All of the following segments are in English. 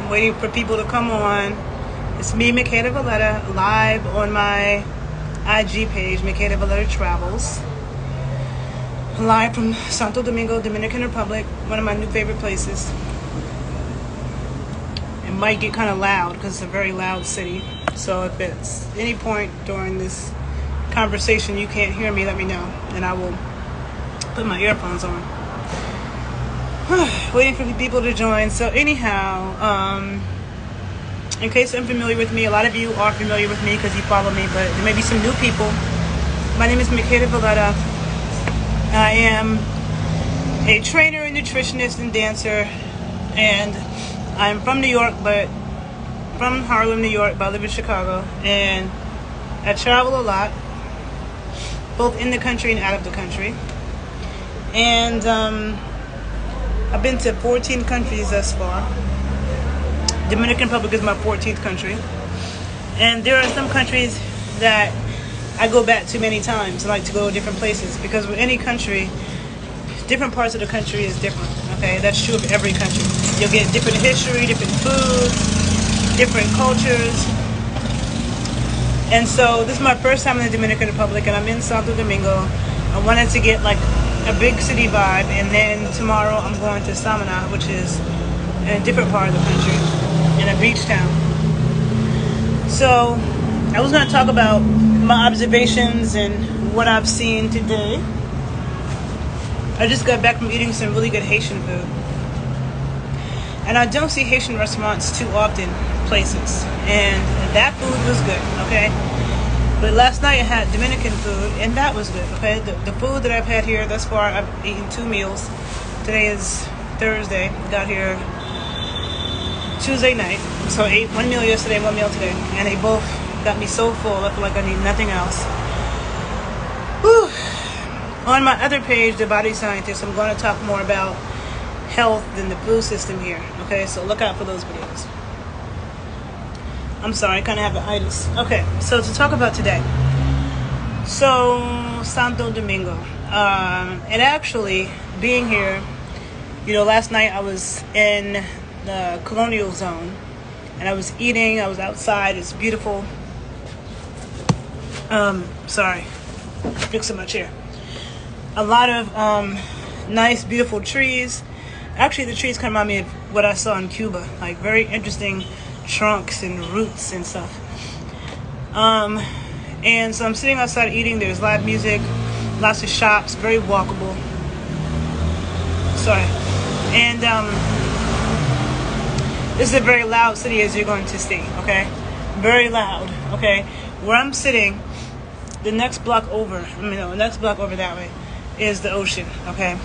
I'm waiting for people to come on. It's me, Makeda Valletta, live on my IG page, Makeda Valletta Travels. Live from Santo Domingo, Dominican Republic, one of my new favorite places. It might get kind of loud because it's a very loud city. So if it's any point during this conversation you can't hear me, let me know, and I will put my earphones on. Waiting for people to join. So anyhow, in case you're unfamiliar with me, a lot of you are familiar with me because you follow me, but there may be some new people. My name is Makeda Valletta. I am a trainer, and nutritionist, and dancer, and I'm from New York, but from Harlem, New York, but I live in Chicago, and I travel a lot, both in the country and out of the country. And I've been to 14 countries thus far. Dominican Republic is my 14th country. And there are some countries that I go back to many times. I like to go to different places because with any country, different parts of the country is different. Okay, that's true of every country. You'll get different history, different food, different cultures. And so this is my first time in the Dominican Republic, and I'm in Santo Domingo. I wanted to get like a big city vibe, and then tomorrow I'm going to Samana, which is in a different part of the country, in a beach town. So I was going to talk about my observations and what I've seen today. I just got back from eating some really good Haitian food. And I don't see Haitian restaurants too often places. And that food was good, okay? But last night I had Dominican food, and that was good, okay? The food that I've had here thus far, I've eaten 2 meals. Today is Thursday. Got here Tuesday night. So I ate 1 meal yesterday, 1 meal today. And they both got me so full, I feel like I need nothing else. Whew. On my other page, The Body Scientist, I'm going to talk more about health and the food system here. Okay, so look out for those videos. I'm sorry, I kind of have an itis. Okay, so to talk about today. So, Santo Domingo. And actually, being here, last night I was in the colonial zone. And I was eating, I was outside, it's beautiful. Sorry, fixing my chair. A lot of nice, beautiful trees. Actually, the trees kind of remind me of what I saw in Cuba, like very interesting trunks and roots and stuff. And so I'm sitting outside eating. There's live music, lots of shops, very walkable. Sorry. And this is a very loud city, as you're going to see, okay? Very loud, okay? Where I'm sitting, the next block over that way is the ocean, okay?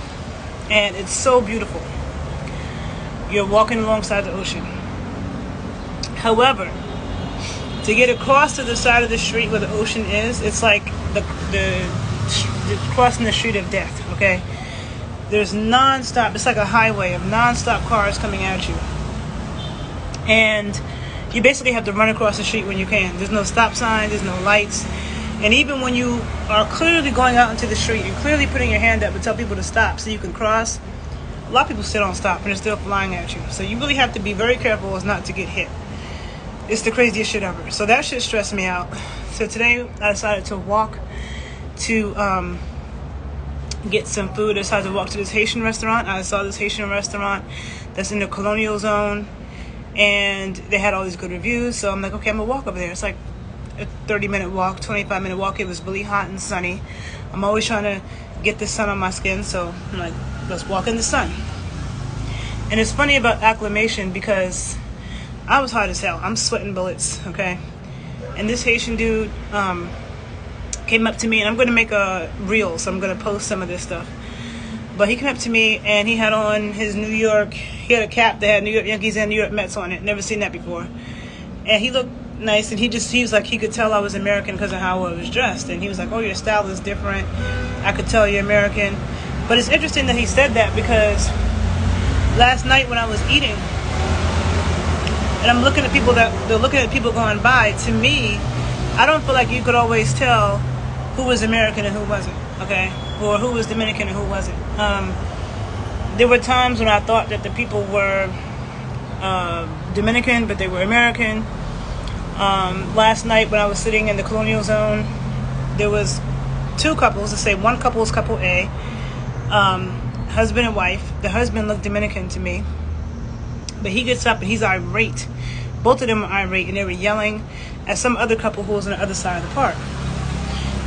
And it's so beautiful. You're walking alongside the ocean. However, to get across to the side of the street where the ocean is, it's like the crossing the street of death, okay? There's non-stop, it's like a highway of non-stop cars coming at you. And you basically have to run across the street when you can. There's no stop sign, there's no lights. And even when you are clearly going out into the street, you're clearly putting your hand up to tell people to stop so you can cross. A lot of people still don't stop and they're still flying at you. So you really have to be very careful as not to get hit. It's the craziest shit ever. So that shit stressed me out. So today I decided to walk to get some food. I decided to walk to this Haitian restaurant. I saw this Haitian restaurant that's in the colonial zone. And they had all these good reviews. So I'm like, okay, I'm going to walk over there. It's like a 30-minute walk, 25-minute walk. It was really hot and sunny. I'm always trying to get the sun on my skin. So I'm like, let's walk in the sun. And it's funny about acclimation because I was hot as hell. I'm sweating bullets, okay? And this Haitian dude came up to me. And I'm going to make a reel. So I'm going to post some of this stuff. But he came up to me and he had on his New York, he had a cap that had New York Yankees and New York Mets on it. Never seen that before. And he looked nice, and he was like, he could tell I was American because of how I was dressed. And he was like, oh, your style is different. I could tell you're American. But it's interesting that he said that because last night when I was eating, and I'm looking at people going by, to me, I don't feel like you could always tell who was American and who wasn't, okay? Or who was Dominican and who wasn't. There were times when I thought that the people were Dominican, but they were American. Last night when I was sitting in the colonial zone, there was two couples. Let's say one couple is couple A, husband and wife. The husband looked Dominican to me, but he gets up and he's irate. Both of them are irate, and they were yelling at some other couple who was on the other side of the park.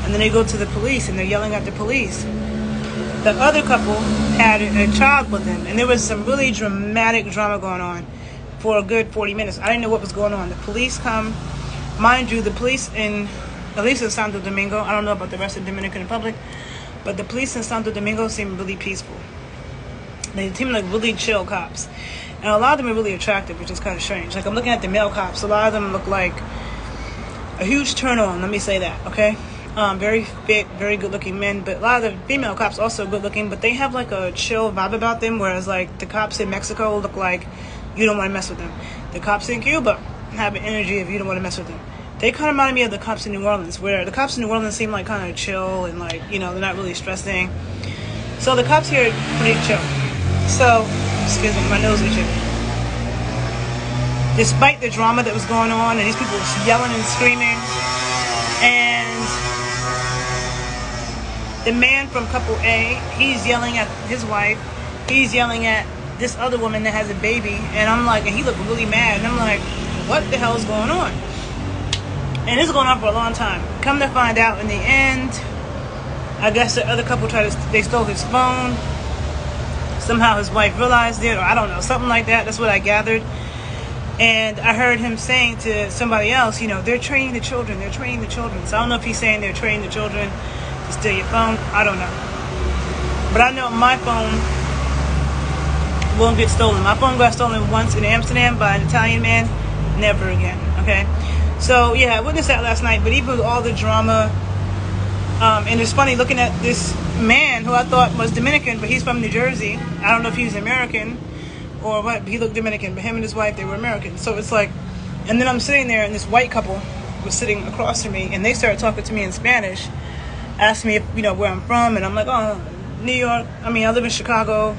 And then they go to the police, and they're yelling at the police. The other couple had a child with them, and there was some really dramatic drama going on for a good 40 minutes. I didn't know what was going on. The police come. Mind you, the police at least in Santo Domingo, I don't know about the rest of the Dominican Republic, but the police in Santo Domingo seem really peaceful. They seem like really chill cops. And a lot of them are really attractive, which is kind of strange. Like, I'm looking at the male cops. A lot of them look like a huge turn on, let me say that, okay? Very fit, very good-looking men. But a lot of the female cops also good-looking, but they have, like, a chill vibe about them, whereas, like, the cops in Mexico look like you don't want to mess with them. The cops in Cuba have an energy if you don't want to mess with them. They kind of reminded me of the cops in New Orleans, where the cops in New Orleans seem like kind of chill and, like, you know, they're not really stressing. So the cops here are pretty chill. So, excuse me, my nose itching. Despite the drama that was going on and these people were yelling and screaming, and the man from couple A, he's yelling at his wife, he's yelling at this other woman that has a baby, and I'm like, and he looked really mad, and I'm like, what the hell is going on? And this is going on for a long time. Come to find out, in the end, I guess the other couple they stole his phone. Somehow his wife realized it, or I don't know, something like that. That's what I gathered. And I heard him saying to somebody else, you know, they're training the children, they're training the children. So I don't know if he's saying they're training the children to steal your phone. I don't know. But I know my phone won't get stolen. My phone got stolen once in Amsterdam by an Italian man. Never again, okay? So, yeah, I witnessed that last night. But even with all the drama, and it's funny looking at this man who I thought was Dominican, but he's from New Jersey. I don't know if he's American or what, but he looked Dominican. But him and his wife, they were American. So it's like, and then I'm sitting there, and this white couple was sitting across from me, and they started talking to me in Spanish, asking me, if, you know, where I'm from, and I'm like, oh, New York. I mean, I live in Chicago,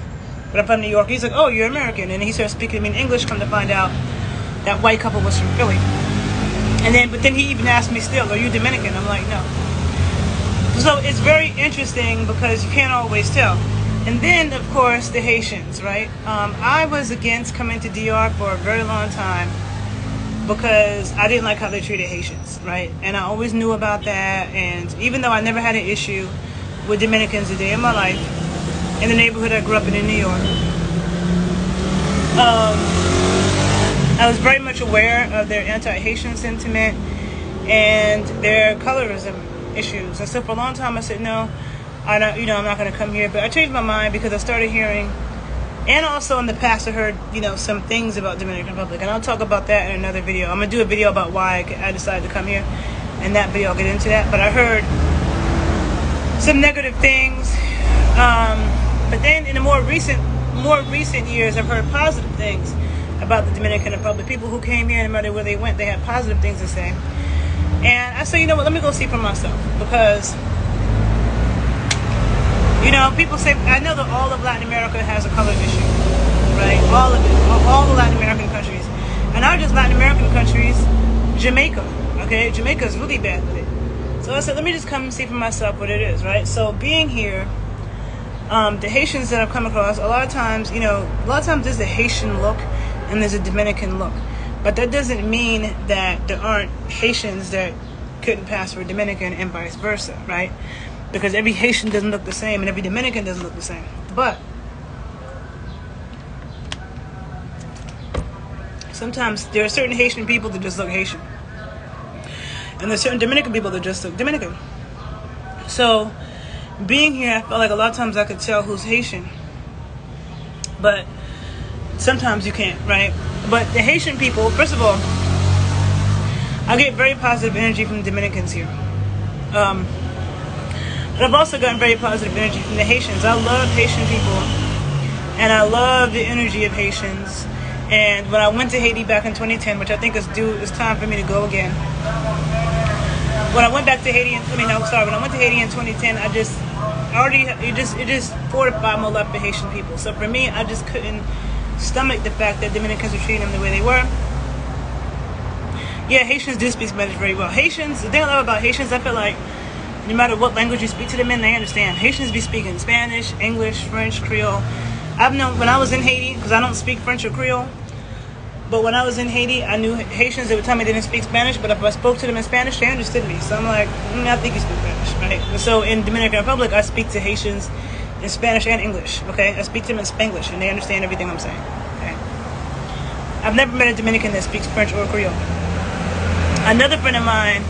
but I'm from New York. He's like, oh, you're American. And he started speaking to me in English. Come to find out, that white couple was from Philly. But then he even asked me still, are you Dominican? I'm like, no. So it's very interesting because you can't always tell. And then, of course, the Haitians, right? I was against coming to DR for a very long time because I didn't like how they treated Haitians, right? And I always knew about that. And even though I never had an issue with Dominicans a day in my life, in the neighborhood I grew up in New York, I was very much aware of their anti-Haitian sentiment and their colorism issues. And so for a long time I said, no, I'm not going to come here. But I changed my mind because I started hearing, and also in the past I heard, some things about Dominican Republic. And I'll talk about that in another video. I'm going to do a video about why I decided to come here. In that video I'll get into that. But I heard some negative things. But then in the more recent years I've heard positive things about the Dominican Republic. People who came here, no matter where they went, they had positive things to say. And I said, you know what, let me go see for myself. Because, people say, I know that all of Latin America has a color issue, right? All of it, all the Latin American countries. And not just Latin American countries, Jamaica, okay? Jamaica is really bad with it. So I said, let me just come and see for myself what it is, right? So being here, the Haitians that I've come across, a lot of times there's a Haitian look and there's a Dominican look. But that doesn't mean that there aren't Haitians that couldn't pass for Dominican and vice versa, right? Because every Haitian doesn't look the same and every Dominican doesn't look the same. But sometimes there are certain Haitian people that just look Haitian. And there's certain Dominican people that just look Dominican. So being here, I felt like a lot of times I could tell who's Haitian. But sometimes you can't, right? But the Haitian people, first of all, I get very positive energy from the Dominicans here. But I've also gotten very positive energy from the Haitians. I love Haitian people. And I love the energy of Haitians. And when I went to Haiti back in 2010, which I think it's time for me to go again. When I went back to Haiti, when I went to Haiti in 2010, it just fortified my love for Haitian people. So for me, I just couldn't stomach the fact that Dominicans were treating them the way they were. Yeah, Haitians do speak Spanish very well. Haitians, the thing I love about Haitians, I feel like no matter what language you speak to them in, they understand. Haitians be speaking Spanish, English, French, Creole. I've known when I was in Haiti, because I don't speak French or Creole, but when I was in Haiti, I knew Haitians that would tell me they didn't speak Spanish, but if I spoke to them in Spanish, they understood me. So I'm like, I think you speak Spanish, right? And so in Dominican Republic, I speak to Haitians in Spanish and English, okay? I speak to them in Spanglish, and they understand everything I'm saying, okay? I've never met a Dominican that speaks French or Creole. Another friend of mine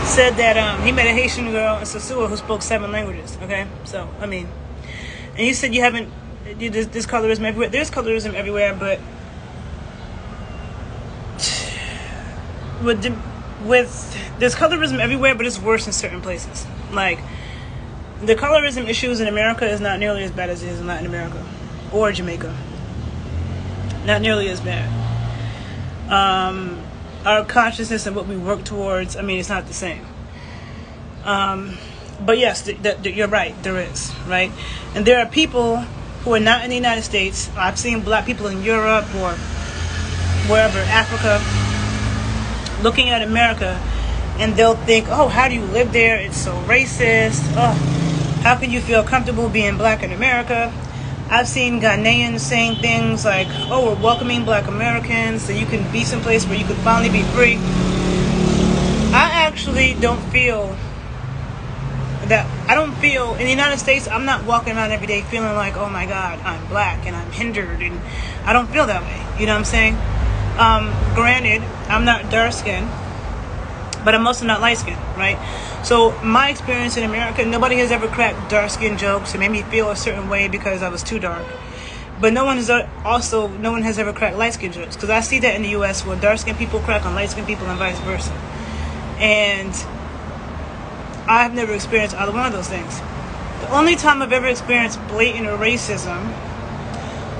said that he met a Haitian girl in Sosua who spoke 7 languages, okay? So, I mean, and you said you haven't, there's colorism everywhere. There's colorism everywhere, but there's colorism everywhere, but it's worse in certain places. Like, the colorism issues in America is not nearly as bad as it is in Latin America or Jamaica. Not nearly as bad. Our consciousness and what we work towards, I mean, it's not the same. But yes, you're right, there is, right? And there are people who are not in the United States. I've seen black people in Europe or wherever, Africa, looking at America, and they'll think, oh, how do you live there? It's so racist. Oh, how can you feel comfortable being black in America? I've seen Ghanaians saying things like, oh, we're welcoming black Americans so you can be someplace where you can finally be free. I actually don't feel that. I don't feel, in the United States, I'm not walking around every day feeling like, oh my God, I'm black and I'm hindered, and I don't feel that way. You know what I'm saying? Granted, I'm not dark skinned, but I'm also not light skinned, right? So my experience in America, nobody has ever cracked dark skin jokes and made me feel a certain way because I was too dark. But no one has ever cracked light skin jokes, because I see that in the U.S. where dark skin people crack on light skin people and vice versa. And I've never experienced either one of those things. The only time I've ever experienced blatant racism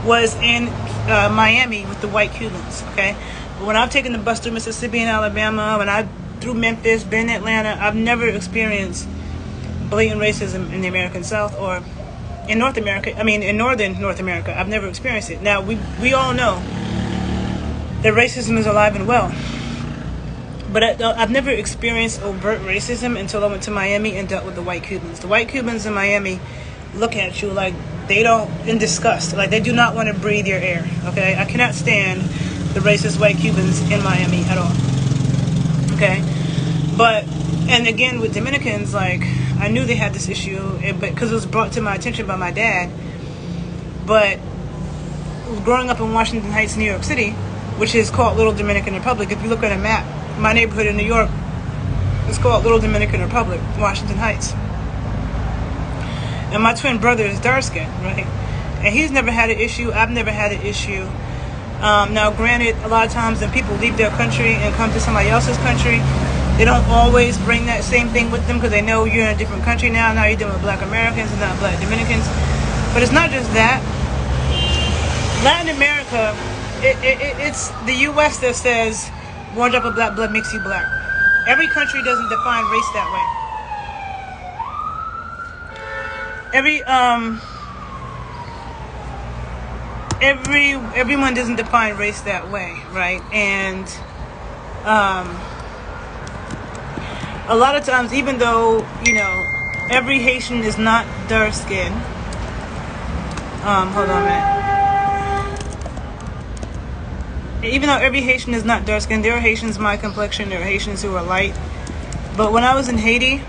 was in Miami with the white Cubans, okay? But when I've taken the bus through Mississippi and Alabama, when I through Memphis, been in Atlanta, I've never experienced blatant racism in the American South or in North America. I mean, in Northern North America, I've never experienced it. Now, we all know that racism is alive and well. But I've never experienced overt racism until I went to Miami and dealt with the white Cubans. The white Cubans in Miami look at you like they don't, in disgust, like they do not want to breathe your air, okay? I cannot stand the racist white Cubans in Miami at all, okay? But, and again, with Dominicans, like, I knew they had this issue, because it was brought to my attention by my dad. But growing up in Washington Heights, New York City, which is called Little Dominican Republic, if you look at a map, my neighborhood in New York is called Little Dominican Republic, Washington Heights. And my twin brother is dark skinned, right? And he's never had an issue. I've never had an issue. Now, granted, a lot of times when people leave their country and come to somebody else's country, they don't always bring that same thing with them because they know you're in a different country now. Now you're dealing with black Americans and not black Dominicans. But it's not just that. Latin America, it's the U.S. that says one drop of black blood makes you black. Every country doesn't define race that way. Everyone doesn't define race that way, right? And a lot of times, even though, you know, every Haitian is not dark skinned. Hold on a minute. Even though every Haitian is not dark skinned, there are Haitians my complexion, there are Haitians who are light. But when I was in Haiti,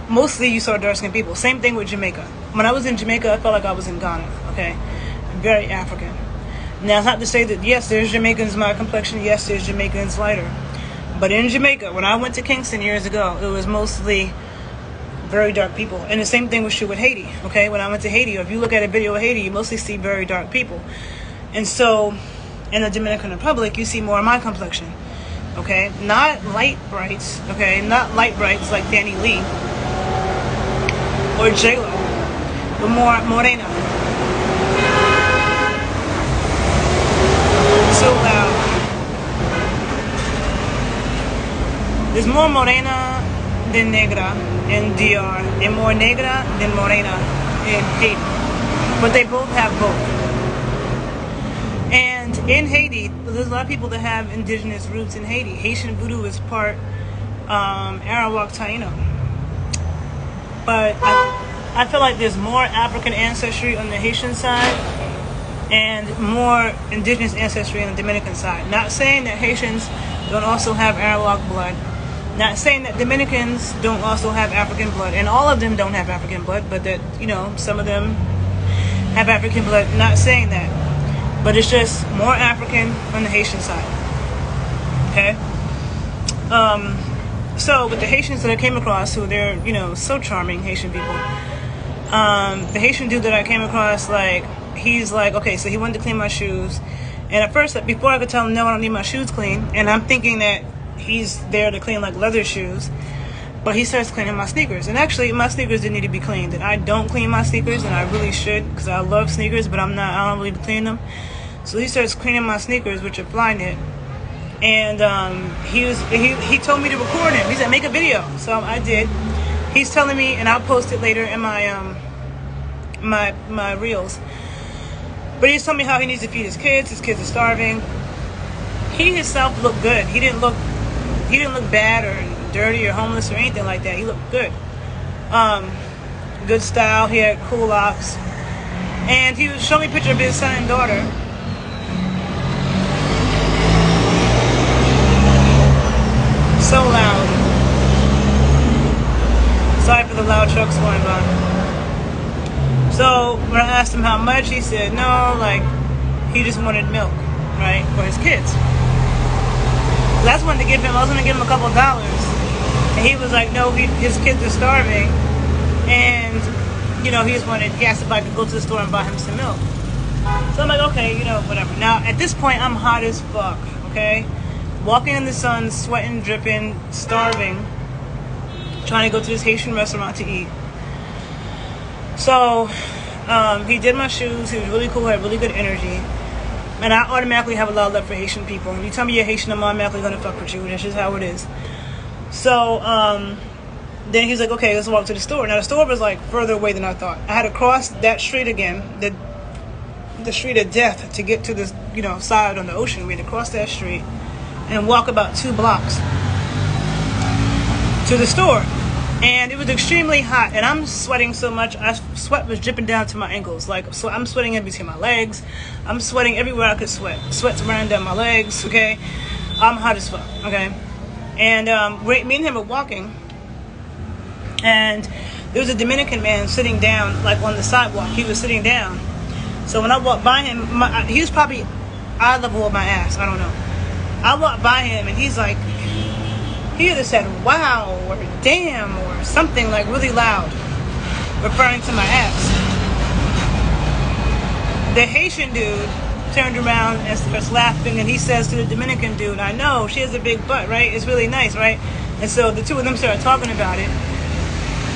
mostly you saw dark skinned people. Same thing with Jamaica. When I was in Jamaica, I felt like I was in Ghana, okay? Very African. Now, it's not to say that, yes, there's Jamaicans my complexion, yes, there's Jamaicans lighter. But in Jamaica, when I went to Kingston years ago, it was mostly very dark people. And the same thing was true with Haiti, okay? When I went to Haiti, or if you look at a video of Haiti, you mostly see very dark people. And so, in the Dominican Republic, you see more of my complexion, okay? Not light brights, okay? Not light brights like Danny Lee or J-Lo, but more morena. So loud. There's more morena than negra in DR, and more negra than morena in Haiti, but they both have both. And in Haiti, there's a lot of people that have indigenous roots in Haiti. Haitian voodoo is part Arawak Taino. But I feel like there's more African ancestry on the Haitian side and more indigenous ancestry on the Dominican side. Not saying that Haitians don't also have Arawak blood. Not saying that Dominicans don't also have African blood. And all of them don't have African blood, but that, you know, some of them have African blood. Not saying that. But it's just more African on the Haitian side. Okay? So with the Haitians that I came across, who they're, you know, so charming, Haitian people. The Haitian dude that I came across, like, he's like, okay, so he wanted to clean my shoes. And at first, like, before I could tell him, no, I don't need my shoes clean. And I'm thinking that he's there to clean, like, leather shoes. But he starts cleaning my sneakers. And actually, my sneakers didn't need to be cleaned. And I don't clean my sneakers, and I really should, because I love sneakers, but I don't really clean them. So he starts cleaning my sneakers, which are fly knit. And he told me to record him. He said, make a video. So I did. He's telling me, and I'll post it later in my my reels. But he's telling me how he needs to feed his kids. His kids are starving. He himself looked good. He didn't look bad or dirty or homeless or anything like that. He looked good. Good style. He had cool locks. And he was showing me a picture of his son and daughter. So loud. Sorry for the loud trucks going by. So when I asked him how much, he said no, like he just wanted milk, right, for his kids. So that's what I was going to give him a couple of dollars. And he was like, no, his kids are starving. And, you know, he asked if I could go to the store and buy him some milk. So I'm like, okay, you know, whatever. Now, at this point, I'm hot as fuck, okay? Walking in the sun, sweating, dripping, starving, trying to go to this Haitian restaurant to eat. So he did my shoes. He was really cool, had really good energy. And I automatically have a lot of love for Haitian people. When you tell me you're Haitian, I'm automatically going to fuck with you. That's just how it is. So then he's like, okay, let's walk to the store. Now the store was like further away than I thought. I had to cross that street again, the street of death, to get to this, you know, side on the ocean. We had to cross that street and walk about 2 blocks to the store. And it was extremely hot, and I'm sweating so much. Sweat was dripping down to my ankles. Like, so I'm sweating in between my legs. I'm sweating everywhere I could sweat. Sweat's running down my legs, okay? I'm hot as fuck, okay? And me and him were walking, and there was a Dominican man sitting down, like on the sidewalk. He was sitting down. So when I walked by him, he was probably eye level of my ass. I don't know. I walked by him, and he's like, he either said wow or damn or something like really loud, referring to my ass. The Haitian dude turned around and starts laughing, and he says to the Dominican dude, I know, she has a big butt, right? It's really nice, right? And so the two of them started talking about it.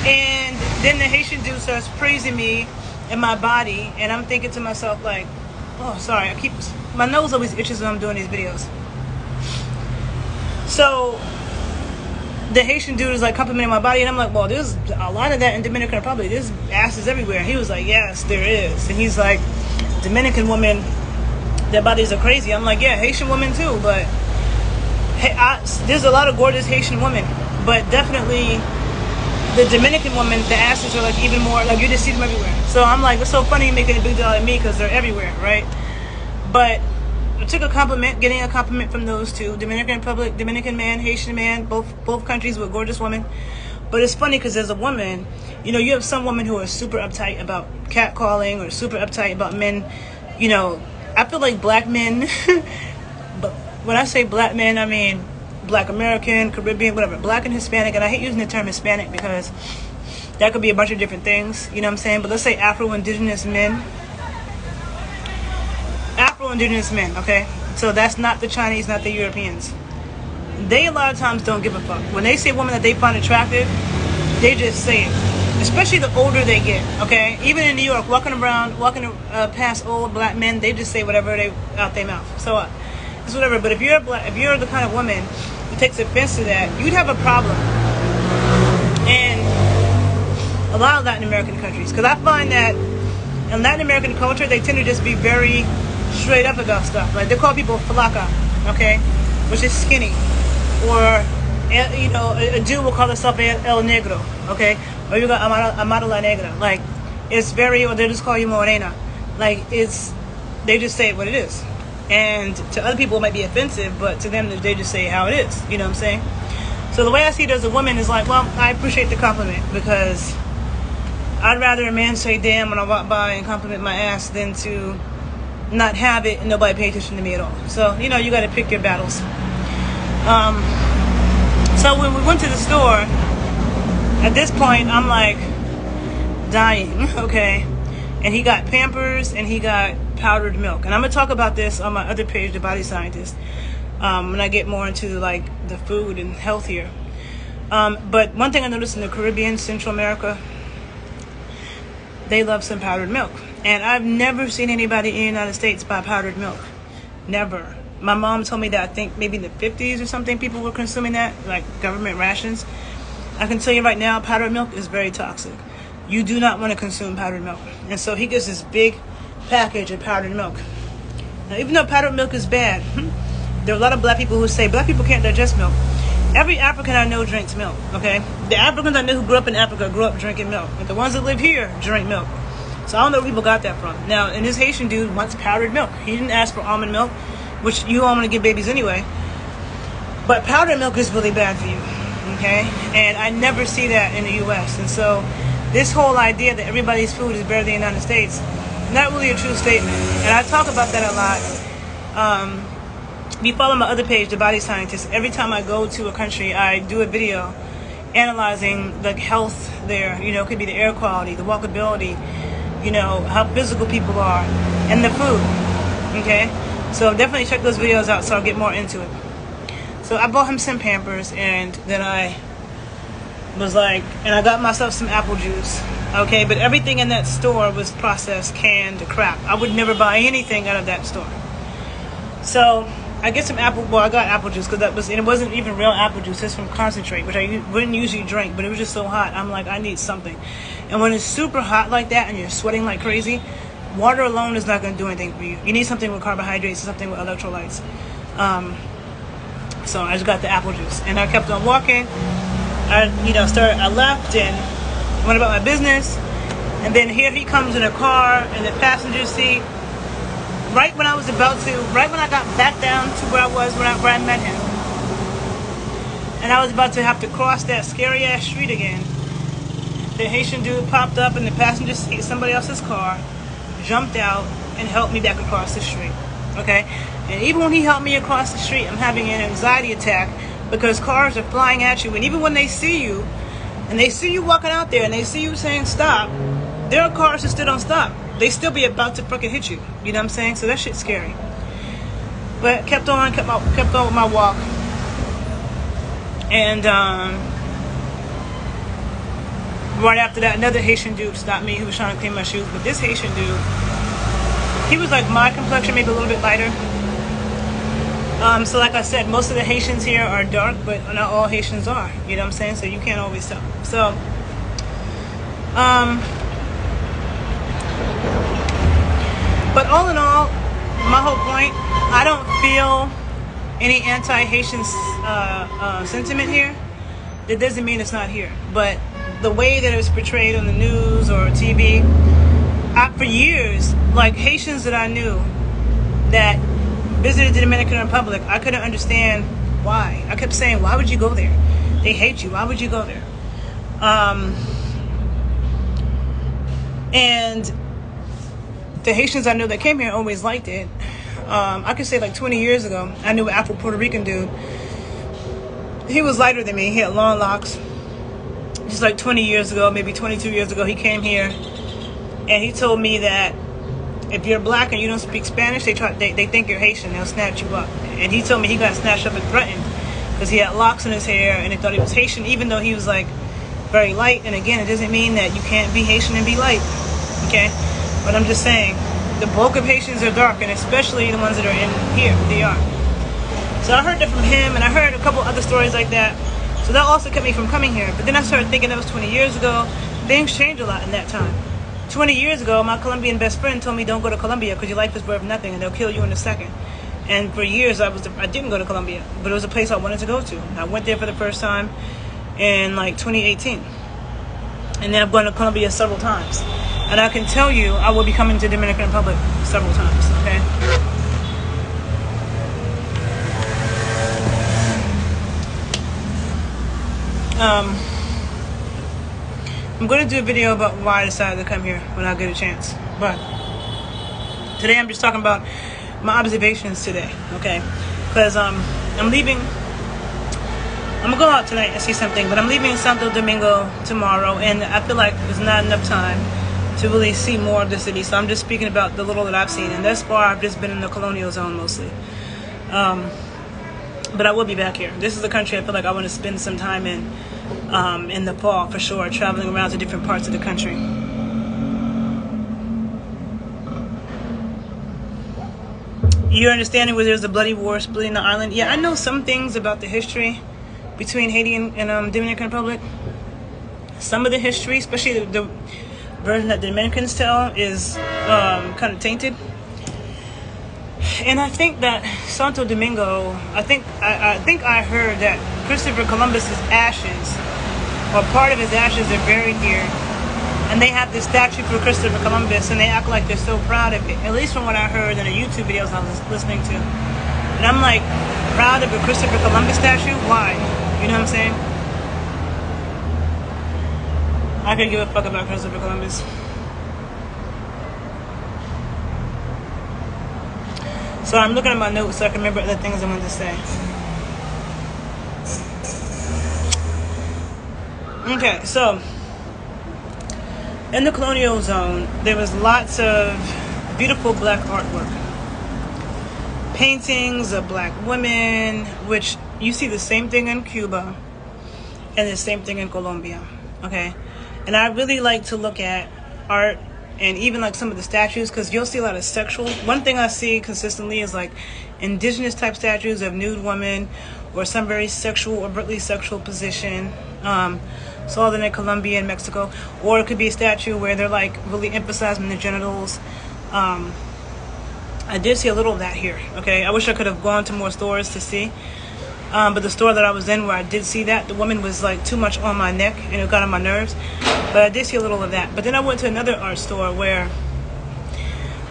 And then the Haitian dude starts praising me and my body, and I'm thinking to myself like, oh, sorry, my nose always itches when I'm doing these videos. So the Haitian dude is like complimenting my body, and I'm like, well, there's a lot of that in Dominican Republic. There's asses everywhere. And he was like, yes, there is. And he's like, Dominican women, their bodies are crazy. I'm like, yeah, Haitian women too, but there's a lot of gorgeous Haitian women, but definitely the Dominican women, the asses are like even more, like you just see them everywhere. So I'm like, it's so funny you making a big deal out of me because they're everywhere, right? But I took a compliment, getting a compliment from those two, Dominican Republic, Dominican man, Haitian man, both countries with gorgeous women. But it's funny because as a woman, you know, you have some women who are super uptight about catcalling or super uptight about men. You know, I feel like black men, but when I say black men, I mean black American, Caribbean, whatever, black and Hispanic. And I hate using the term Hispanic because that could be a bunch of different things, you know what I'm saying? But let's say Afro-Indigenous men. Afro-Indigenous men, okay? So that's not the Chinese, not the Europeans. They a lot of times don't give a fuck. When they see a woman that they find attractive, they just say it. Especially the older they get, okay? Even in New York, walking past old black men, they just say whatever they out their mouth. So it's whatever. But if you're the kind of woman who takes offense to that, you'd have a problem. And a lot of Latin American countries, because I find that in Latin American culture, they tend to just be very straight up about stuff. Like, they call people flaca, okay, which is skinny, or a Jew will call himself el negro, okay, or you got amada la negra. Like, it's very, or they just call you morena. Like, they just say what it is. And to other people it might be offensive, but to them they just say how it is. You know what I'm saying? So the way I see it as a woman is like, well, I appreciate the compliment, because I'd rather a man say damn when I walk by and compliment my ass than to not have it and nobody pay attention to me at all. So, you got to pick your battles. So when we went to the store, at this point I'm like dying, okay? And he got Pampers and he got powdered milk. And I'm going to talk about this on my other page, The Body Scientist, when I get more into like the food and health here. But one thing I noticed in the Caribbean, Central America, they love some powdered milk. And I've never seen anybody in the United States buy powdered milk. Never. My mom told me that I think maybe in the 50s or something people were consuming that, like government rations. I can tell you right now, powdered milk is very toxic. You do not want to consume powdered milk. And so he gets this big package of powdered milk. Now, even though powdered milk is bad, there are a lot of black people who say black people can't digest milk. Every African I know drinks milk, okay? The Africans I know who grew up in Africa grew up drinking milk. And the ones that live here drink milk. So I don't know where people got that from. Now, and this Haitian dude wants powdered milk. He didn't ask for almond milk, which you all want to give babies anyway. But powdered milk is really bad for you, okay? And I never see that in the U.S. And so this whole idea that everybody's food is better than the United States, not really a true statement. And I talk about that a lot. If you follow my other page, The Body Scientist, every time I go to a country, I do a video analyzing the health there. It could be the air quality, the walkability, how physical people are, and the food, okay? So definitely check those videos out so I'll get more into it. So I bought him some Pampers, and then I was like, and I got myself some apple juice, okay? But everything in that store was processed, canned crap. I would never buy anything out of that store. So I get some I got apple juice, because it wasn't even real apple juice. It's from concentrate, which I wouldn't usually drink, but it was just so hot. I'm like, I need something. And when it's super hot like that and you're sweating like crazy, water alone is not going to do anything for you. You need something with carbohydrates, something with electrolytes. So I just got the apple juice, and I kept on walking. I left and went about my business, and then here he comes in a car in the passenger seat. Right when I got back down to where I was where I met him, and I was about to have to cross that scary ass street again, the Haitian dude popped up in the passenger seat of somebody else's car, jumped out, and helped me back across the street. Okay? And even when he helped me across the street, I'm having an anxiety attack, because cars are flying at you, and even when they see you, and they see you walking out there, and they see you saying stop, there are cars that still don't stop. They still be about to fucking hit you. You know what I'm saying? So that shit's scary. But kept on with my walk. And right after that, another Haitian dude stopped me who was trying to clean my shoes. But this Haitian dude, he was like my complexion, maybe a little bit lighter. So like I said, most of the Haitians here are dark, but not all Haitians are. You know what I'm saying? So you can't always tell. So, but all in all, my whole point, I don't feel any anti-Haitian sentiment here. That doesn't mean it's not here. But the way that it was portrayed on the news or TV, for years, like Haitians that I knew that visited the Dominican Republic, I couldn't understand why. I kept saying, why would you go there? They hate you. Why would you go there? And the Haitians I knew that came here always liked it. I could say like 20 years ago, I knew an Afro-Puerto Rican dude. He was lighter than me. He had long locks. Just like 20 years ago, maybe 22 years ago, he came here, and he told me that if you're black and you don't speak Spanish, they think you're Haitian. They'll snatch you up. And he told me he got snatched up and threatened because he had locks in his hair, and they thought he was Haitian, even though he was like very light. And again, it doesn't mean that you can't be Haitian and be light. Okay? But I'm just saying, the bulk of Haitians are dark, and especially the ones that are in here, they are. So I heard that from him, and I heard a couple other stories like that. So that also kept me from coming here. But then I started thinking that was 20 years ago. things change a lot in that time. 20 years ago, my Colombian best friend told me, don't go to Colombia because your life is worth nothing and they'll kill you in a second. And for years, I didn't go to Colombia, but it was a place I wanted to go to. I went there for the first time in like 2018. And then I've gone to Colombia several times. And I can tell you, I will be coming to Dominican Republic several times, okay? I'm going to do a video about why I decided to come here when I get a chance. But today I'm just talking about my observations today, okay? Because I'm leaving. I'm going to go out tonight and see something, but I'm leaving Santo Domingo tomorrow, and I feel like there's not enough time to really see more of the city. So I'm just speaking about the little that I've seen. And thus far, I've just been in the colonial zone mostly. But I will be back here. This is a country I feel like I want to spend some time in the fall for sure, traveling around to different parts of the country. You're understanding where there's a bloody war splitting the island? Yeah, I know some things about the history between Haiti and Dominican Republic. Some of the history, especially the version that the Dominicans tell, is kind of tainted. And I think that Santo Domingo, I think I heard that Christopher Columbus's ashes, or part of his ashes, are buried here. And they have this statue for Christopher Columbus, and they act like they're so proud of it. At least from what I heard in the YouTube videos I was listening to. And I'm like, proud of a Christopher Columbus statue? Why? You know what I'm saying? I could give a fuck about Christopher Columbus. So I'm looking at my notes so I can remember other things I wanted to say. Okay, so in the colonial zone, there was lots of beautiful black artwork. Paintings of black women, which you see the same thing in Cuba and the same thing in Colombia. Okay? And I really like to look at art and even like some of the statues, because you'll see a lot of sexual. One thing I see consistently is like indigenous type statues of nude women or some very sexual or overtly sexual position. Saw them in Colombia and Mexico. Or it could be a statue where they're like really emphasizing the genitals. I did see a little of that here. Okay, I wish I could have gone to more stores to see. But the store that I was in where I did see that, the woman was like too much on my neck and it got on my nerves. But I did see a little of that. But then I went to another art store where,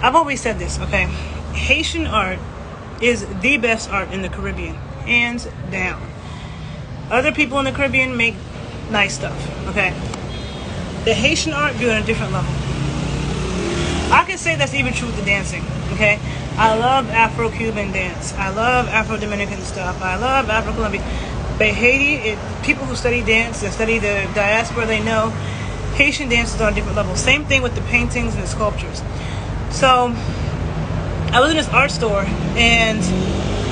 I've always said this, okay? Haitian art is the best art in the Caribbean, hands down. Other people in the Caribbean make nice stuff, okay? The Haitian art do it on a different level. I can say that's even true with the dancing, okay? I love Afro-Cuban dance. I love Afro-Dominican stuff. I love Afro-Colombian. But Haiti, people who study dance and study the diaspora, they know Haitian dance is on a different level. Same thing with the paintings and the sculptures. So I was in this art store and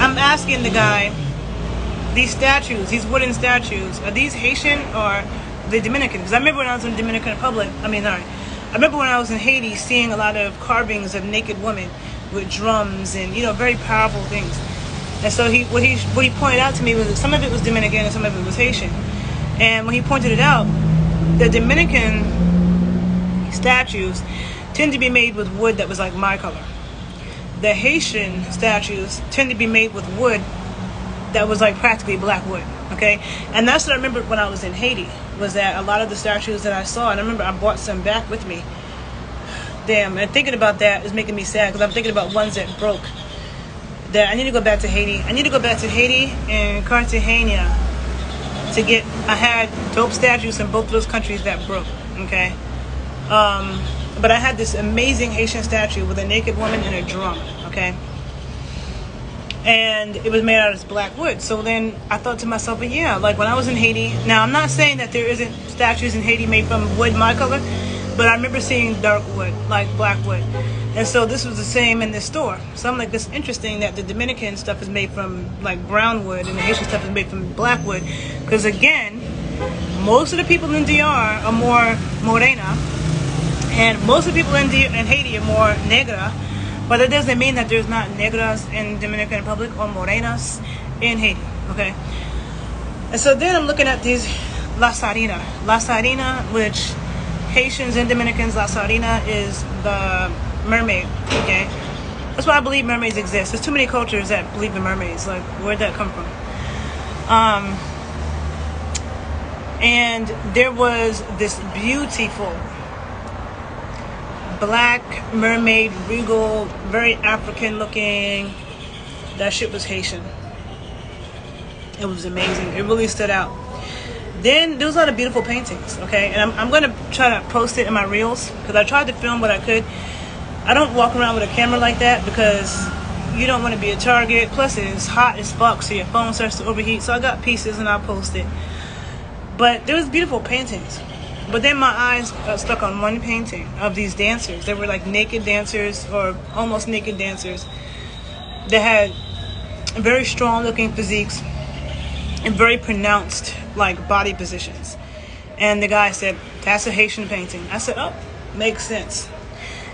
I'm asking the guy, these statues, these wooden statues, are these Haitian or the Dominican? Because I remember when I was in the Dominican Republic, I remember when I was in Haiti seeing a lot of carvings of naked women with drums and, you know, very powerful things. And so what he pointed out to me was that some of it was Dominican and some of it was Haitian. And when he pointed it out, the Dominican statues tend to be made with wood that was like my color. The Haitian statues tend to be made with wood that was like practically black wood, okay? And that's what I remember when I was in Haiti, was that a lot of the statues that I saw, and I remember I brought some back with me. Damn, and thinking about that is making me sad, because I'm thinking about ones that broke. That I need to go back to Haiti. I need to go back to Haiti and Cartagena to get, I had dope statues in both of those countries that broke, okay? But I had this amazing Haitian statue with a naked woman and a drum, okay? And it was made out of this black wood. So then I thought to myself, but yeah, like when I was in Haiti, now I'm not saying that there isn't statues in Haiti made from wood my color, but I remember seeing dark wood, like black wood. And so this was the same in this store. So I'm like, it's interesting that the Dominican stuff is made from like brown wood and the Haitian stuff is made from black wood. Because again, most of the people in DR are more morena, and most of the people in Haiti are more negra. But that doesn't mean that there's not negras in Dominican Republic or morenas in Haiti, okay? And so then I'm looking at these La Sarina, which Haitians and Dominicans, La Sardina is the mermaid, okay? That's why I believe mermaids exist. There's too many cultures that believe in mermaids. Like, where'd that come from? And there was this beautiful black mermaid, regal, very African looking. That shit was Haitian. It was amazing. It really stood out. Then there was a lot of beautiful paintings, okay? And I'm going to try to post it in my reels because I tried to film what I could. I don't walk around with a camera like that because you don't want to be a target. Plus, it's hot as fuck, so your phone starts to overheat. So I got pieces and I'll post it. But there was beautiful paintings. But then my eyes got stuck on one painting of these dancers. They were like naked dancers or almost naked dancers. They had very strong looking physiques and very pronounced like body positions. And the guy said, that's a Haitian painting. I said, oh, makes sense.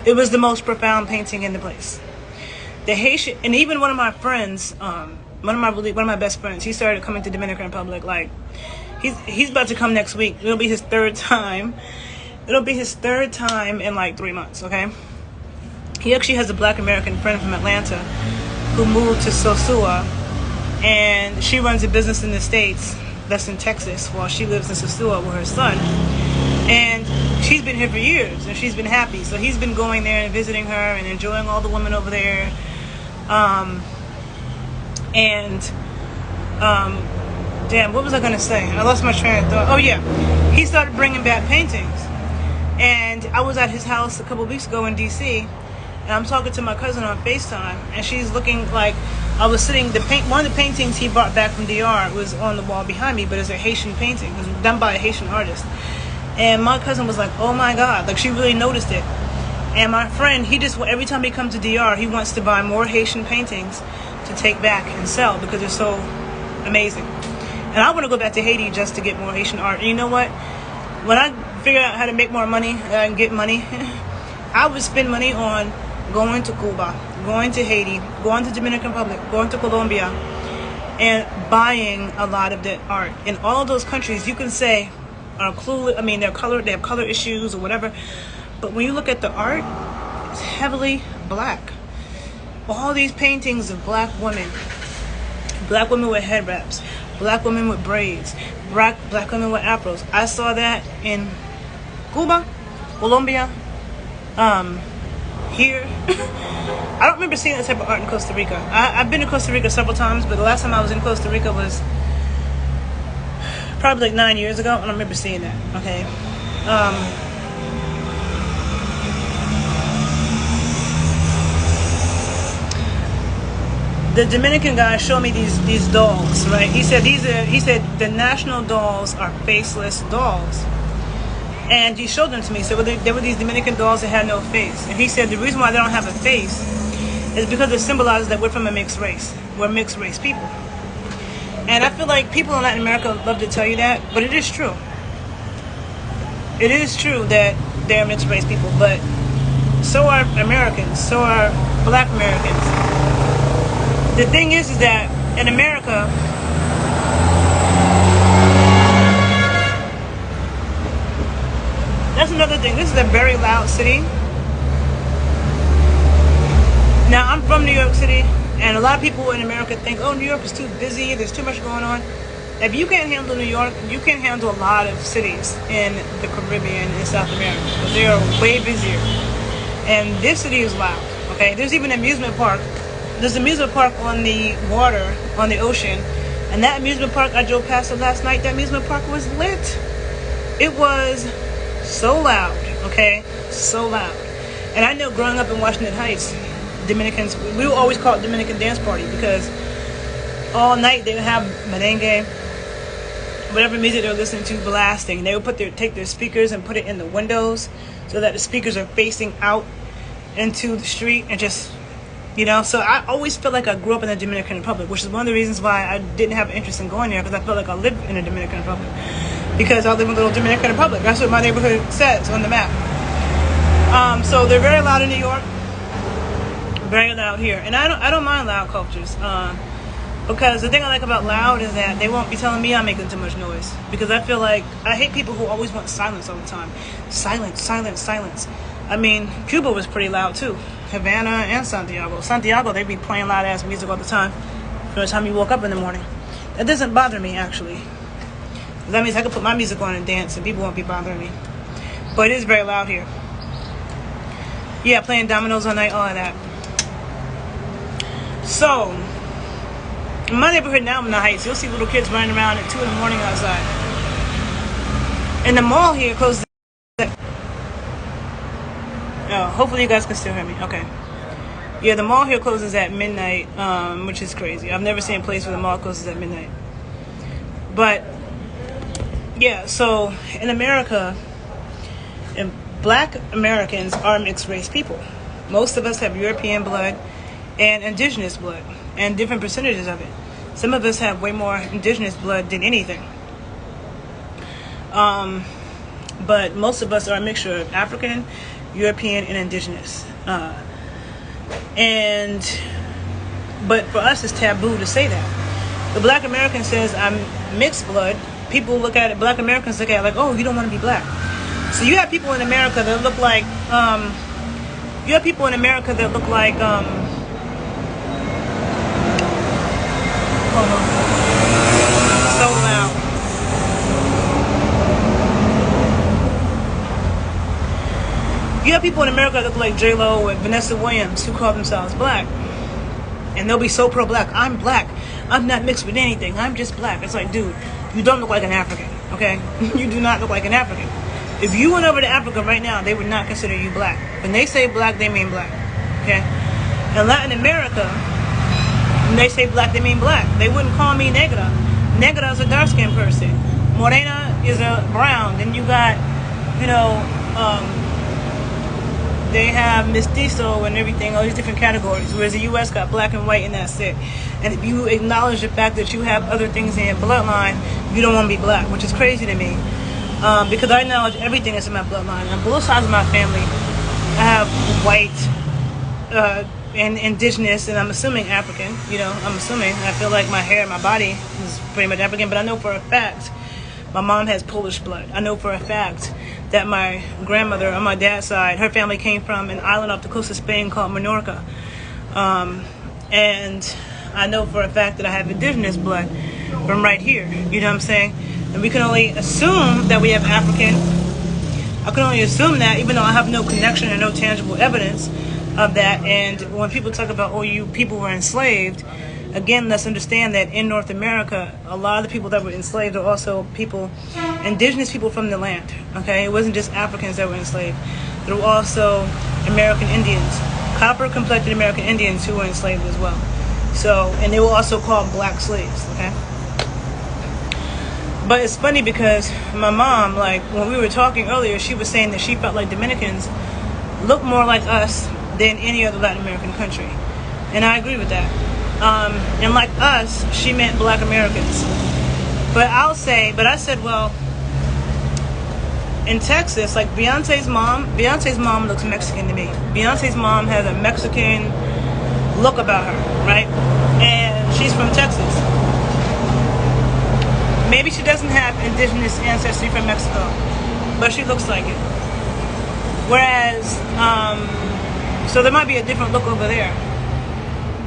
It was the most profound painting in the place. The Haitian, and even one of my friends, one of my best friends, he started coming to Dominican Republic. Like, he's about to come next week. It'll be his third time. It'll be his third time in like 3 months, okay? He actually has a black American friend from Atlanta who moved to Sosua, and she runs a business in the States that's in Texas while she lives in Sosua with her son. And she's been here for years, and she's been happy. So he's been going there and visiting her and enjoying all the women over there. Damn, what was I going to say? I lost my train of thought. Oh, yeah. He started bringing back paintings. And I was at his house a couple weeks ago in D.C., and I'm talking to my cousin on FaceTime, and she's looking like I was sitting. One of the paintings he brought back from DR was on the wall behind me, but it's a Haitian painting. It was done by a Haitian artist. And my cousin was like, oh my God, like she really noticed it. And my friend, every time he comes to DR, he wants to buy more Haitian paintings to take back and sell because they're so amazing. And I want to go back to Haiti just to get more Haitian art. And you know what? When I figure out how to make more money and get money, I would spend money on going to Cuba, going to Haiti, going to Dominican Republic, going to Colombia, and buying a lot of that art. In all of those countries, you can say are clueless. I mean, they have color issues or whatever. But when you look at the art, it's heavily black. All these paintings of black women with head wraps, black women with braids, black women with afros. I saw that in Cuba, Colombia, here. I don't remember seeing that type of art in Costa Rica. I've been to Costa Rica several times, but the last time I was in Costa Rica was probably like 9 years ago. I don't remember seeing that. Okay. The Dominican guy showed me these dolls, right? He said the national dolls are faceless dolls. And he showed them to me. So there were these Dominican dolls that had no face. And he said the reason why they don't have a face is because it symbolizes that we're from a mixed race. We're mixed race people. And I feel like people in Latin America love to tell you that, but it is true. It is true that they're mixed race people, but so are Americans, so are black Americans. The thing is that in America, that's another thing. This is a very loud city. Now, I'm from New York City, and a lot of people in America think, oh, New York is too busy, there's too much going on. If you can't handle New York, you can't handle a lot of cities in the Caribbean and South America. But they are way busier. And this city is loud, okay? There's even an amusement park. There's an amusement park on the water, on the ocean. And that amusement park, I drove past it last night, that amusement park was lit. It was so loud, okay? So loud. And I know growing up in Washington Heights, Dominicans, we would always call it Dominican dance party because all night they would have merengue, whatever music they're listening to, blasting. They would take their speakers and put it in the windows so that the speakers are facing out into the street and just, you know. So I always felt like I grew up in the Dominican Republic, which is one of the reasons why I didn't have an interest in going there, because I felt like I lived in the Dominican Republic. Because I live in the little Dominican Republic. That's what my neighborhood says on the map. So they're very loud in New York, very loud here, and I don't mind loud cultures. Because the thing I like about loud is that they won't be telling me I'm making too much noise. Because I feel like I hate people who always want silence all the time. Silence, silence, silence. I mean, Cuba was pretty loud too. Havana and Santiago. Santiago, they be playing loud ass music all the time. From the time you woke up in the morning. That doesn't bother me actually. That means I can put my music on and dance and people won't be bothering me. But it is very loud here. Yeah, playing dominoes all night, all of that. So, in my neighborhood now in the Heights, you'll see little kids running around at 2 in the morning outside. And the mall here closes at... Oh, hopefully you guys can still hear me. Okay. Yeah, the mall here closes at midnight, which is crazy. I've never seen a place where the mall closes at midnight. But, yeah, so in America, black Americans are mixed race people. Most of us have European blood and indigenous blood, and different percentages of it. Some of us have way more indigenous blood than anything. But most of us are a mixture of African, European, and indigenous. But for us, it's taboo to say that. The black American says I'm mixed blood. People look at it, black Americans look at it like, oh, you don't want to be black. So you have people in America that look like, hold on. So loud. You have people in America that look like J-Lo and Vanessa Williams who call themselves black. And they'll be so pro-black. I'm black. I'm not mixed with anything. I'm just black. It's like, dude, you don't look like an African, okay? You do not look like an African. If you went over to Africa right now, they would not consider you black. When they say black, they mean black, okay? In Latin America, when they say black, they mean black. They wouldn't call me negra. Negra is a dark-skinned person. Morena is a brown. Then you got, they have mestizo and everything, all these different categories, whereas the U.S. got black and white and that's it. And if you acknowledge the fact that you have other things in your bloodline, you don't want to be black, which is crazy to me. Because I acknowledge everything that's in my bloodline. On both sides of my family, I have white and indigenous, and I'm assuming African. I'm assuming. I feel like my hair and my body is pretty much African, but I know for a fact my mom has Polish blood. I know for a fact that my grandmother on my dad's side, her family came from an island off the coast of Spain called Menorca. And I know for a fact that I have indigenous blood from right here. You know what I'm saying? And we can only assume that we have African. I can only assume that, even though I have no connection and no tangible evidence of that. And when people talk about, oh, you people were enslaved, again, let's understand that in North America, a lot of the people that were enslaved are also people, indigenous people from the land, okay? It wasn't just Africans that were enslaved. There were also American Indians, copper-complected American Indians who were enslaved as well. So, and they were also called black slaves, okay? But it's funny because my mom, like, when we were talking earlier, she was saying that she felt like Dominicans look more like us than any other Latin American country. And I agree with that. And like us, she meant black Americans. But I said, well, in Texas, like Beyonce's mom looks Mexican to me. Beyonce's mom has a Mexican look about her, right? And she's from Texas. Maybe she doesn't have indigenous ancestry from Mexico, but she looks like it. Whereas, so there might be a different look over there.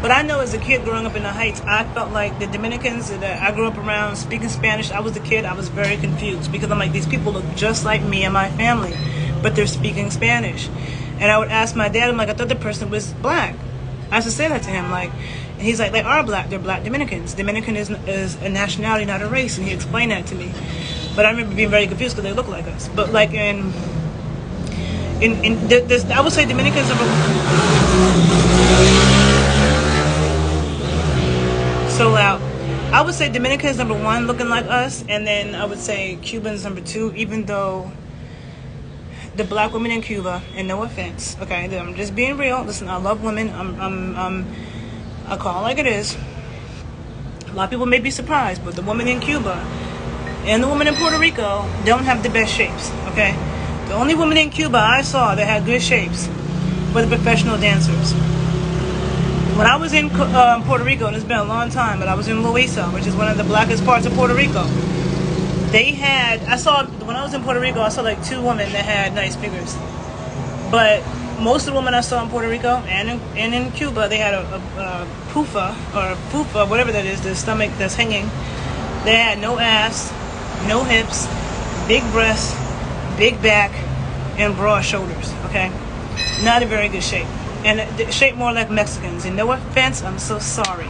But I know as a kid growing up in the Heights, I felt like the Dominicans that I grew up around speaking Spanish, I was a kid, I was very confused because I'm like, these people look just like me and my family, but they're speaking Spanish. And I would ask my dad, I'm like, I thought the person was black. I used to say that to him, like, and he's like, they are black, they're black Dominicans. Dominican is a nationality, not a race, and he explained that to me. But I remember being very confused because they look like us. But like I would say Dominicans are so loud. I would say Dominicans number one, looking like us, and then I would say Cubans number two, even though the black women in Cuba, and no offense, okay, I'm just being real. Listen, I love women. I call it like it is. A lot of people may be surprised, but the women in Cuba and the women in Puerto Rico don't have the best shapes, okay? The only women in Cuba I saw that had good shapes were the professional dancers. When I was in Puerto Rico, and it's been a long time, but I was in Loíza, which is one of the blackest parts of Puerto Rico. When I was in Puerto Rico, I saw like 2 women that had nice figures. But most of the women I saw in Puerto Rico and in Cuba, they had a pufa, or fufa, whatever that is, the stomach that's hanging. They had no ass, no hips, big breasts, big back, and broad shoulders, okay? Not in very good shape. And shaped more like Mexicans. And no offense, I'm so sorry.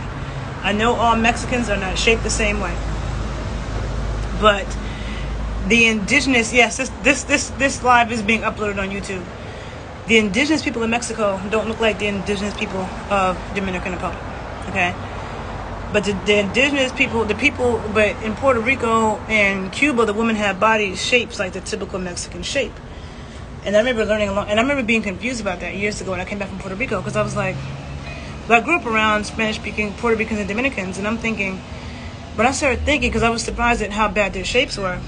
I know all Mexicans are not shaped the same way. But the indigenous, yes, this live is being uploaded on YouTube. The indigenous people in Mexico don't look like the indigenous people of Dominican Republic, okay? But the indigenous people, but in Puerto Rico and Cuba, the women have body shapes like the typical Mexican shape. And I remember and I remember being confused about that years ago when I came back from Puerto Rico, because I was like, well, I grew up around Spanish-speaking Puerto Ricans and Dominicans, and I'm thinking, but I started thinking, because I was surprised at how bad their shapes were.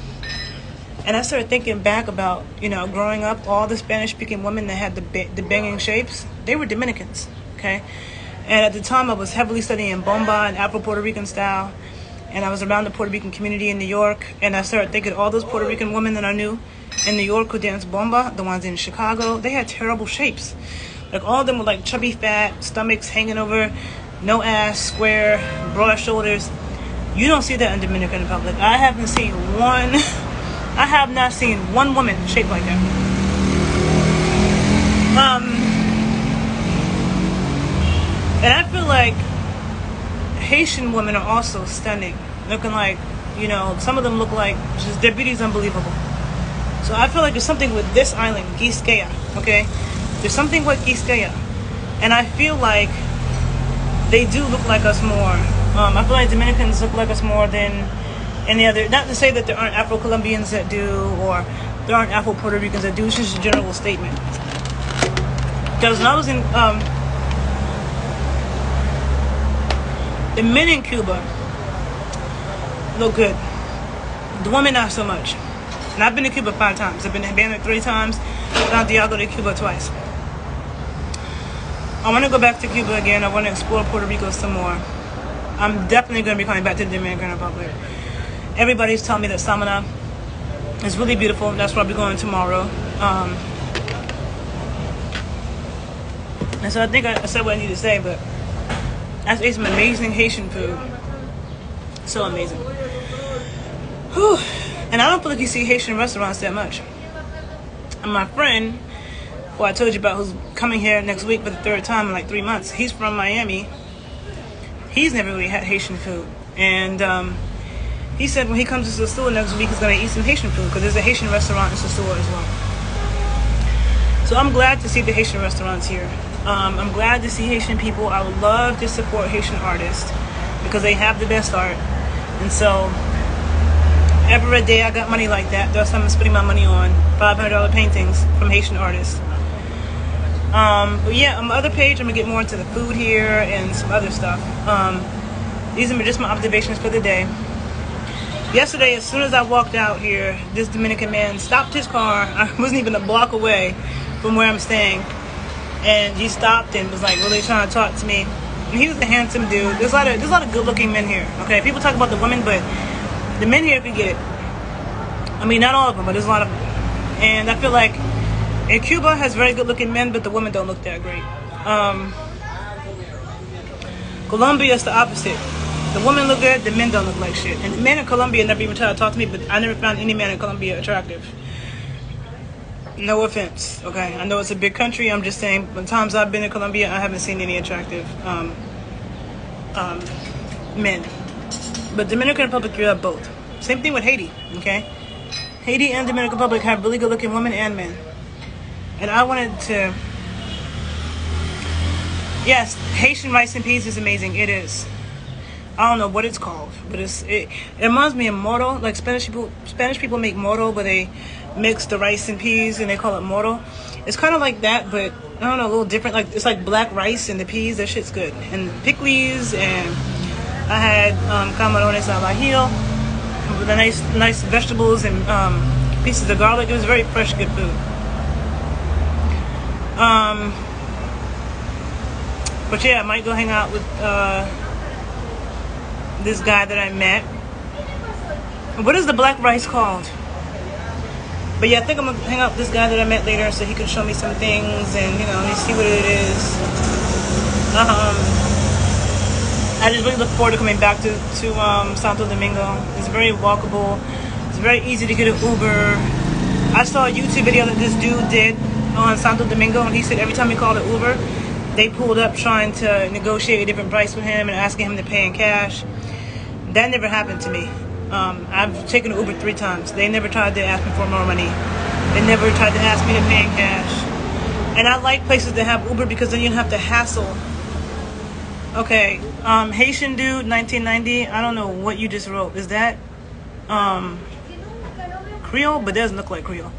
And I started thinking back about, growing up, all the Spanish-speaking women that had the banging shapes, they were Dominicans, okay? And at the time, I was heavily studying bomba and Afro-Puerto Rican style, and I was around the Puerto Rican community in New York, and I started thinking all those Puerto Rican women that I knew in New York who danced bomba, the ones in Chicago, they had terrible shapes. Like, all of them were like chubby fat, stomachs hanging over, no ass, square, broad shoulders. You don't see that in Dominican Republic. I have not seen one woman shaped like that. And I feel like Haitian women are also stunning. Looking like, some of them look like, just their beauty is unbelievable. So I feel like there's something with this island, Quisqueya, okay? There's something with Quisqueya. And I feel like they do look like us more. I feel like Dominicans look like us more than any other. Not to say that there aren't Afro-Colombians that do, or there aren't Afro-Puerto Ricans that do. It's just a general statement. Because when I was in, the men in Cuba look good. The women, not so much. And I've been to Cuba 5 times. I've been to Havana 3 times. Santiago de Cuba twice. I want to go back to Cuba again. I want to explore Puerto Rico some more. I'm definitely going to be coming back to the Dominican Republic. Everybody's telling me that Samana is really beautiful. That's where I'll be going tomorrow. And so I think I said what I need to say, but I ate some amazing Haitian food. So amazing. Whew. And I don't feel like you see Haitian restaurants that much. And my friend, who I told you about, who's coming here next week for the 3rd time in like 3 months, he's from Miami. He's never really had Haitian food. And he said when he comes to the store next week, he's going to eat some Haitian food, because there's a Haitian restaurant in the store as well. So I'm glad to see the Haitian restaurants here. I'm glad to see Haitian people. I would love to support Haitian artists, because they have the best art. And so every day I got money like that, that's what I'm spending my money on. $500 paintings from Haitian artists. But yeah, on my other page, I'm going to get more into the food here and some other stuff. These are just my observations for the day. Yesterday, as soon as I walked out here, this Dominican man stopped his car. I wasn't even a block away from where I'm staying. And he stopped and was like really trying to talk to me. And he was a handsome dude. There's a lot of good-looking men here. Okay, people talk about the women, but the men here could get it. I mean, not all of them, but there's a lot of them. And I feel like Cuba has very good-looking men, but the women don't look that great. Colombia is the opposite. The women look good, the men don't look like shit. And the men in Colombia never even tried to talk to me, but I never found any man in Colombia attractive. No offense, okay? I know it's a big country. I'm just saying, the times I've been in Colombia, I haven't seen any attractive men. But Dominican Republic, you have both. Same thing with Haiti, okay? Haiti and Dominican Republic have really good-looking women and men. And I wanted to... Yes, Haitian rice and peas is amazing. It is. I don't know what it's called, but it reminds me of moro. Like Spanish people make moro, but they mix the rice and peas and they call it moro. It's kind of like that, but I don't know, a little different. Like it's like black rice and the peas. That shit's good. And pickles, and I had camarones al ajillo with the nice vegetables and pieces of garlic. It was very fresh, good food. But yeah, I might go hang out with this guy that I met. What is the black rice called? But yeah, I think I'm gonna hang out with this guy that I met later so he can show me some things and, you know, let me see what it is. I just really look forward to coming back to Santo Domingo. It's very walkable. It's very easy to get an Uber. I saw a YouTube video that this dude did on Santo Domingo, and he said every time he called an Uber, they pulled up trying to negotiate a different price with him and asking him to pay in cash. That never happened to me. I've taken an Uber 3 times. They never tried to ask me for more money. They never tried to ask me to pay in cash. And I like places that have Uber because then you don't have to hassle. Okay, Haitian dude, 1990. I don't know what you just wrote. Is that Creole? But it doesn't look like Creole.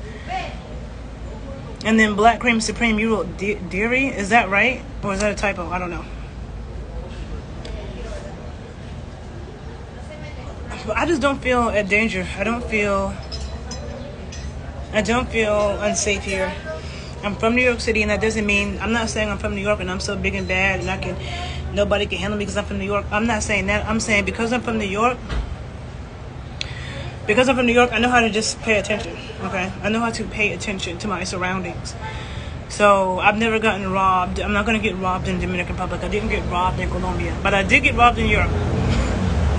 And then Black Cream Supreme, you wrote Deary. Is that right? Or is that a typo? I don't know. But I just don't feel at danger. I don't feel unsafe here. I'm from New York City, and that doesn't mean, I'm not saying I'm from New York and I'm so big and bad and nobody can handle me because I'm from New York. I'm not saying that. I'm saying because I'm from New York, I know how to just pay attention, okay? I know how to pay attention to my surroundings. So I've never gotten robbed. I'm not going to get robbed in the Dominican Republic. I didn't get robbed in Colombia, but I did get robbed in Europe.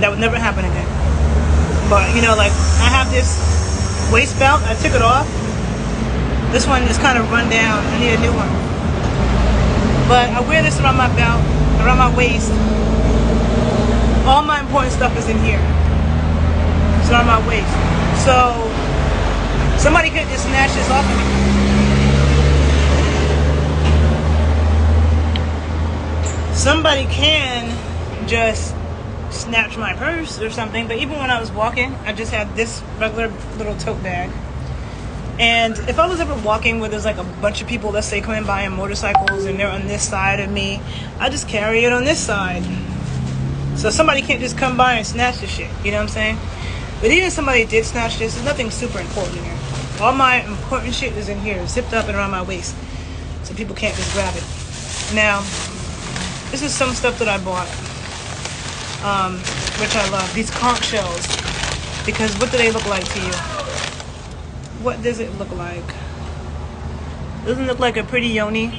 That would never happen again. But, you know, like, I have this waist belt. I took it off. This one is kind of run down. I need a new one. But I wear this around my belt, around my waist. All my important stuff is in here. It's around my waist. So, somebody could just snatch this off of me. Somebody can just snatch my purse or something, but even when I was walking, I just had this regular little tote bag. And if I was ever walking where there's like a bunch of people, let's say coming by on motorcycles and they're on this side of me, I just carry it on this side. So somebody can't just come by and snatch the shit, you know what I'm saying? But even if somebody did snatch this, there's nothing super important in here. All my important shit is in here, zipped up and around my waist, so people can't just grab it. Now, this is some stuff that I bought. Which I love. These conch shells. Because what do they look like to you? What does it look like? Doesn't it look like a pretty yoni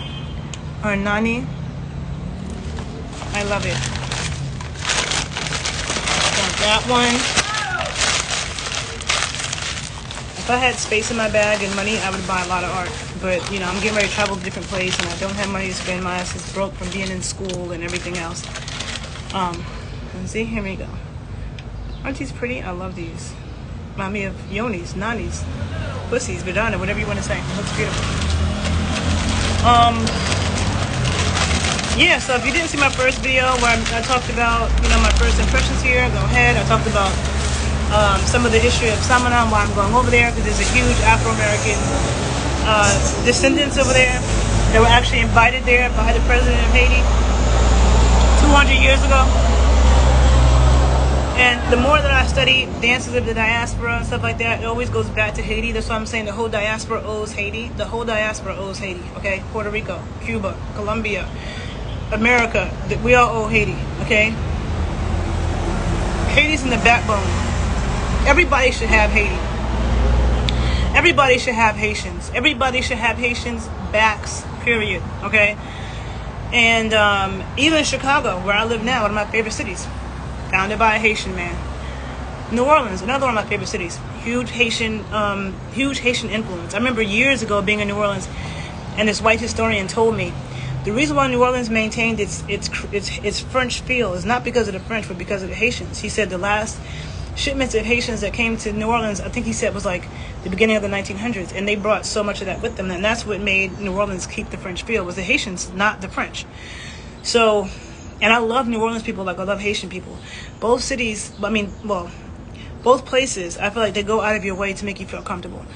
or a nani? I love it. Got that one. If I had space in my bag and money, I would buy a lot of art. But, you know, I'm getting ready to travel to different places and I don't have money to spend. My ass is broke from being in school and everything else. See, here we go. Aren't these pretty? I love these. Remind me of yonis, nanis, pussies, vagina, whatever you want to say. It looks beautiful. Yeah, so if you didn't see my first video where I talked about, you know, my first impressions here, go ahead. I talked about some of the history of Samaná, why I'm going over there, because there's a huge Afro-American descendants over there that were actually invited there by the president of Haiti 200 years ago. And the more that I study dances of the diaspora and stuff like that, it always goes back to Haiti. That's why I'm saying the whole diaspora owes Haiti. The whole diaspora owes Haiti, okay? Puerto Rico, Cuba, Colombia, America. We all owe Haiti, okay? Haiti's in the backbone. Everybody should have Haiti. Everybody should have Haitians. Everybody should have Haitians' backs, period, okay? And even Chicago, where I live now, one of my favorite cities. Founded by a Haitian man. New Orleans, another one of my favorite cities. Huge Haitian influence. I remember years ago being in New Orleans, and this white historian told me the reason why New Orleans maintained its French feel is not because of the French, but because of the Haitians. He said the last shipments of Haitians that came to New Orleans, I think he said was like the beginning of the 1900s, and they brought so much of that with them, and that's what made New Orleans keep the French feel, was the Haitians, not the French. So. And I love New Orleans people like I love Haitian people. Both cities, both places, I feel like they go out of your way to make you feel comfortable.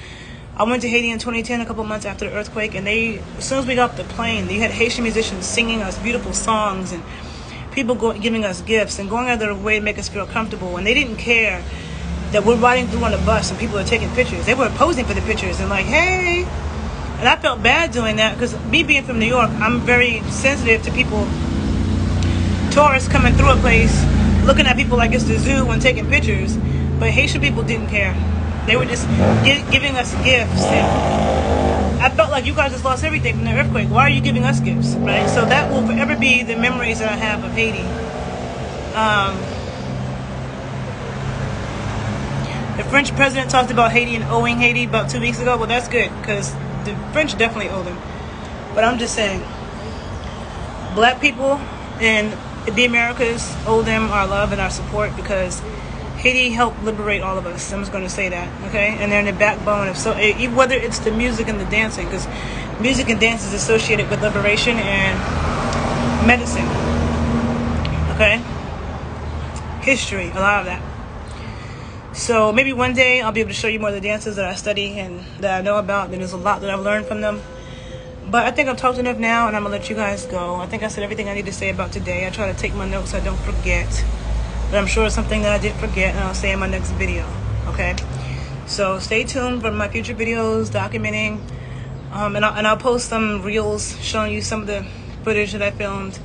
I went to Haiti in 2010, a couple months after the earthquake, and as soon as we got off the plane, they had Haitian musicians singing us beautiful songs and people giving us gifts and going out of their way to make us feel comfortable. And they didn't care that we're riding through on a bus and people are taking pictures. They were posing for the pictures and like, hey. And I felt bad doing that because me being from New York, I'm very sensitive to people tourists coming through a place, looking at people like it's the zoo and taking pictures. But Haitian people didn't care. They were just giving us gifts. And I felt like you guys just lost everything from the earthquake. Why are you giving us gifts, right? So that will forever be the memories that I have of Haiti. The French president talked about Haiti and owing Haiti about 2 weeks ago. Well, that's good, because the French definitely owe them. But I'm just saying, black people in the Americas owe them our love and our support, because Haiti helped liberate all of us. I'm just going to say that, okay? And they're in the backbone of, so whether it's the music and the dancing, because music and dance is associated with liberation and medicine, okay? History, a lot of that. So maybe one day I'll be able to show you more of the dances that I study and that I know about. There's a lot that I've learned from them. But I think I've talked enough now, and I'm going to let you guys go. I think I said everything I need to say about today. I try to take my notes so I don't forget. But I'm sure it's something that I did forget, and I'll say in my next video. Okay? So stay tuned for my future videos, documenting. And I'll post some reels showing you some of the footage that I filmed.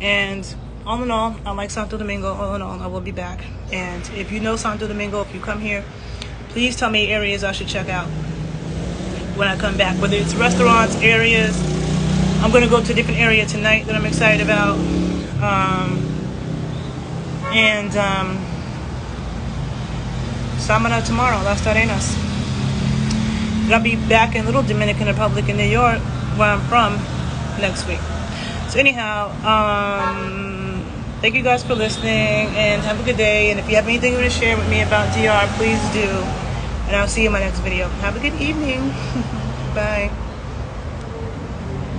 And all in all, I like Santo Domingo. All in all, I will be back. And if you know Santo Domingo, if you come here, please tell me areas I should check out when I come back. Whether it's restaurants, areas. I'm going to go to a different area tonight that I'm excited about. Samana tomorrow, Las Arenas. And I'll be back in Little Dominican Republic in New York, where I'm from, next week. So anyhow, thank you guys for listening, and have a good day. And if you have anything you want to share with me about DR, please do. And I'll see you in my next video. Have a good evening. Bye.